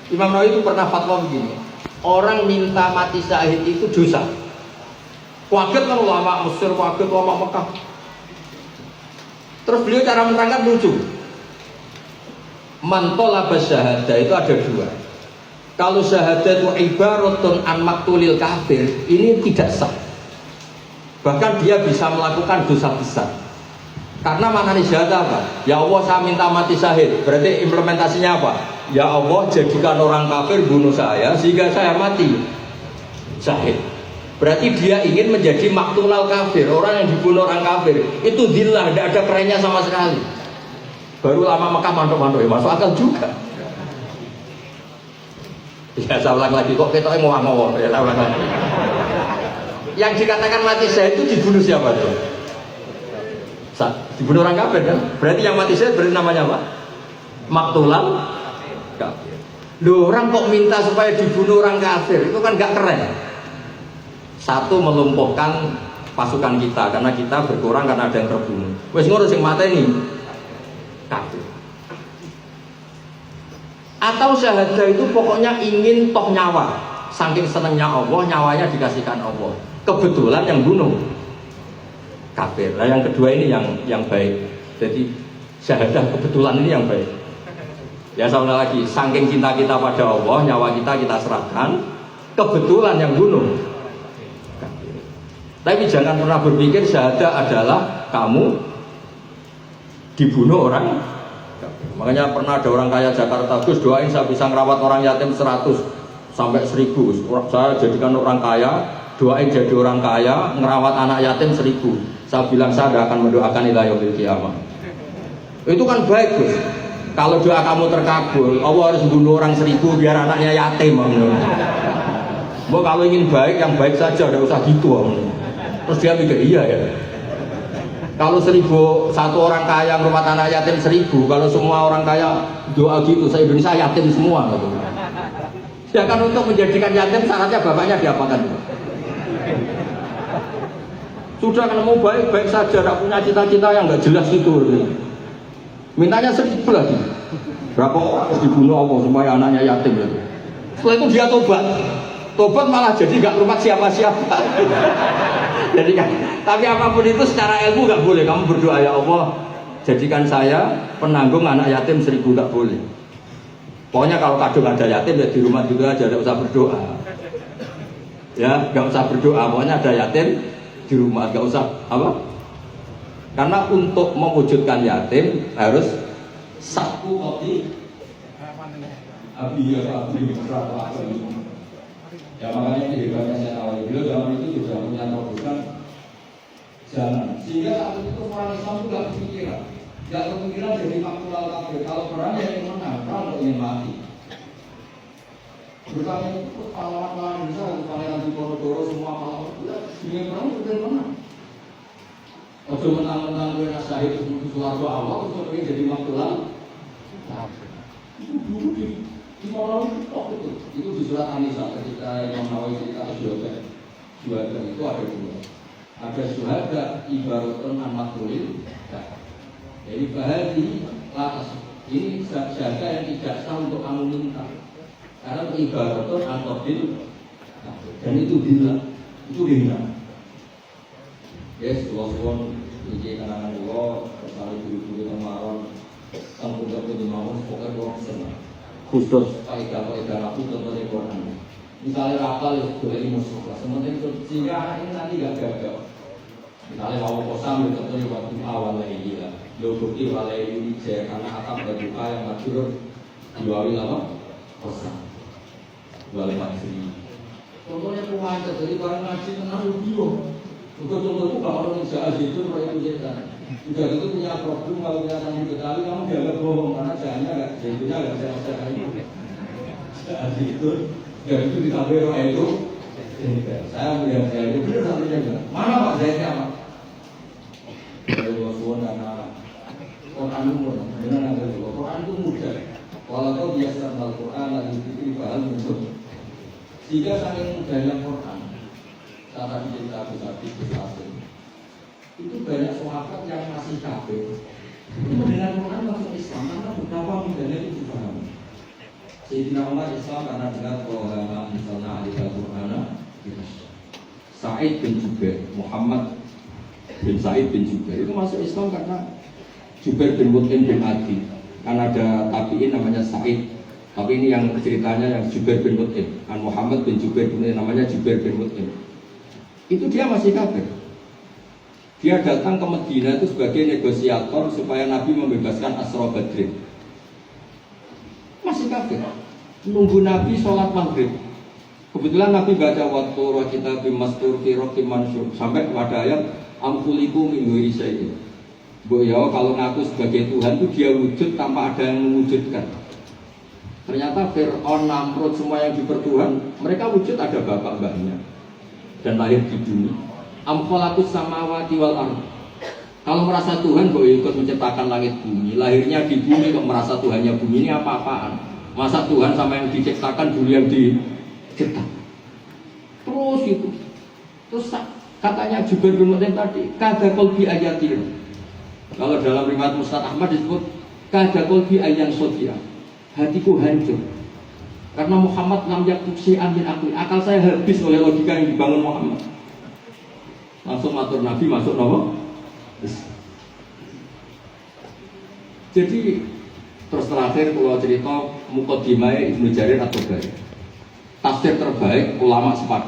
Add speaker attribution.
Speaker 1: Imam Nawawi itu pernah fatwa begini, orang minta mati syahid itu dosa. Kaget kan ulama Mesir, kaget ulama Mekah. Terus beliau cara menerangkan lucu. Man talaba syahadah itu ada dua. Kalau syahadah itu ibaratun an maktulil kafir, ini tidak sah. Bahkan dia bisa melakukan dosa besar. Karena maknanya syahadah apa? Ya Allah saya minta mati syahid. Berarti implementasinya apa? Ya Allah jadikan orang kafir bunuh saya sehingga saya mati syahid. Berarti dia ingin menjadi maktulal kafir, orang yang dibunuh orang kafir. Itu dillah, tidak ada kerennya sama sekali. Baru lama Mekah mantuk-mantuk, ya masuk akal juga. Ya saya ulang lagi, kok kita ngomong-ngomong, ya saya ulang lagi. Yang dikatakan mati syahid itu dibunuh siapa tuh? Dibunuh orang kafir kan? Berarti yang mati syahid berarti namanya apa? Maktulal kafir. Loh, orang kok minta supaya dibunuh orang kafir, itu kan gak keren. Satu, melumpuhkan pasukan kita karena kita berkurang karena ada yang terbunuh. Wes ngurus yang mata ini kafir. Atau syahadah itu pokoknya ingin toh nyawa, saking senengnya Allah, nyawanya dikasihkan Allah. Kebetulan yang bunuh kafir. Nah yang kedua ini yang baik. Jadi syahadah kebetulan ini yang baik. Ya sama lagi, saking cinta kita pada Allah, nyawa kita serahkan. Kebetulan yang bunuh. Tapi jangan pernah berpikir syahadah adalah kamu dibunuh orang. Makanya pernah ada orang kaya Jakarta, Gus doain saya bisa ngerawat orang yatim 100 sampai 1000. Saya jadikan orang kaya, doain jadi orang kaya, ngerawat anak yatim 1000. Saya bilang saya tidak akan mendoakan ila yaumil qiyamah. Itu kan baik Gus. Kalau doa kamu terkabul, Allah harus bunuh orang 1000 biar anaknya yatim. Mbok kalau ingin baik, yang baik saja, tidak usah gitu. Terus dia mikir, iya ya. Kalau 1.000 satu orang kaya rumah anak yatim 1000, kalau semua orang kaya doa gitu, se-Indonesia yatim semua. Gitu. Sedangkan untuk menjadikan yatim syaratnya bapaknya diapakan? Sudah kan mau baik-baik saja, tidak punya cita-cita yang nggak jelas itu. Mintanya 1000 lagi. Berapa orang harus dibunuh Allah supaya anaknya yatim gitu. Setelah itu dia tobat malah jadi nggak rumah siapa-siapa. Jadi kan, tapi apapun itu secara ilmu nggak boleh. Kamu berdoa ya Allah, jadikan saya penanggung anak yatim 1000, nggak boleh. Pokoknya kalau kadung ada yatim ya di rumah gitu aja, nggak usah berdoa. Ya, nggak usah berdoa. Pokoknya ada yatim di rumah, nggak usah apa? Karena untuk mewujudkan yatim harus satu kopi. Ya makanya ini hebatnya saya awal beliau zaman itu sudah punya terobosan jalan sehingga saat itu orang Islam itu nggak kepikiran jadi maktulal kafir. Kalau perang yang ingin menang, perang ingin mati. Berkali itu pahlawan-pahlawan besar, Pangeran Diponegoro semua pahlawan ingin perang sudah menang. Ojo menang-menang gue nasyahid itu suatu Allah untuk ingin jadi maktulal kafir. Itu dulu di Imam itu di surat An-Nisa ketika Imam Nawawi cerita syuhada itu ada dua. Ada syuhada ibaratun an maktulil. Jadi bahari latas ini syuhada yang tidak sah untuk kamu minta. Karena ibaratun an qabil dan itu bila itu bila. Yes, suwon iki kanangan Allah kesali guru-guru kemaron tanggung-tanggung di mawon pokoknya orang senang. Khusus kaidah-kaidah aku contohnya Quran. Misalnya rapal itu boleh musuh lah. Sementara itu sehingga ini nanti gak gagal. Misalnya mau kosam itu contohnya waktu awal lagi lah. Lo bukti walai ini saya karena atap dan buka yang matur diwawi apa? Kosam. Walai maksudnya. Contohnya kuat jadi barang ngaji tenang video. Untuk contoh itu kalau orang jahat itu proyek kegiatan. Sudah itu punya problem kalau kita sambil ketahui kamu dianggap bohong karena jahatnya nggak jadinya nggak bisa masalah itu. Jahat itu dan itu ditambah roh itu. Saya melihat saya itu benar satunya enggak. Mana Pak Zaidnya Pak? Dari Rasulullah karena Quran umur dengan ada juga Quran itu mudah. Walau kau biasa Al-Quran lagi dipikir bahal muncul. Sehingga saking mudahnya Quran. Cara kita bisa itu banyak sahabat yang masih kafir. Itu dengan Quran masuk Islam karena betapa mudahnya itu dipahami. Sayyidina Umar Islam karena dengar bahwa misalnya Alika Qur'ana Sa'id bin Jubair, Muhammad bin Sa'id bin Jubair itu masuk Islam karena Jubair bin Mut'im bin Adi. Kan ada tabi'in namanya Sa'id, tapi ini yang ceritanya yang Jubair bin Mut'im. Kan Muhammad bin Jubair bin namanya Jubair bin Mut'im. Itu dia masih kafir. Dia datang ke Madinah itu sebagai negosiator supaya Nabi membebaskan Asra Badrin. Masih kafir. Nunggu Nabi sholat maghrib. Kebetulan Nabi baca waktu roh kita bimastur firokim mansur sampai pada ayat amkuliku minggu ini. Bu ya kalau ngaku sebagai Tuhan itu dia wujud tanpa ada yang mewujudkan. Ternyata Fir'aun, Namrud, semua yang dipertuhan mereka wujud ada bapak mbahnya dan lahir di bumi. Amkhalakus samawati wal ardh. Kalau merasa Tuhan kok ikut menciptakan langit bumi, lahirnya di bumi kok merasa Tuhannya bumi ini apa-apaan? Masa Tuhan sama yang diciptakan dulu yang dicipta? Terus gitu. Terus katanya Jubair bin Mut'im tadi, kada qalbi ayatin. Kalau dalam riwayat Musnad Ahmad disebut kada qalbi ayyan sodia. Hatiku hancur. Karena Muhammad lam yakusi amin akli. Akal saya habis oleh logika yang dibangun Muhammad. Langsung matur Nabi masuk nomor. Jadi terus terakhir kalau cerita Muqaddimah Ibnu Jarir at-Tabari, tafsir terbaik ulama sepakat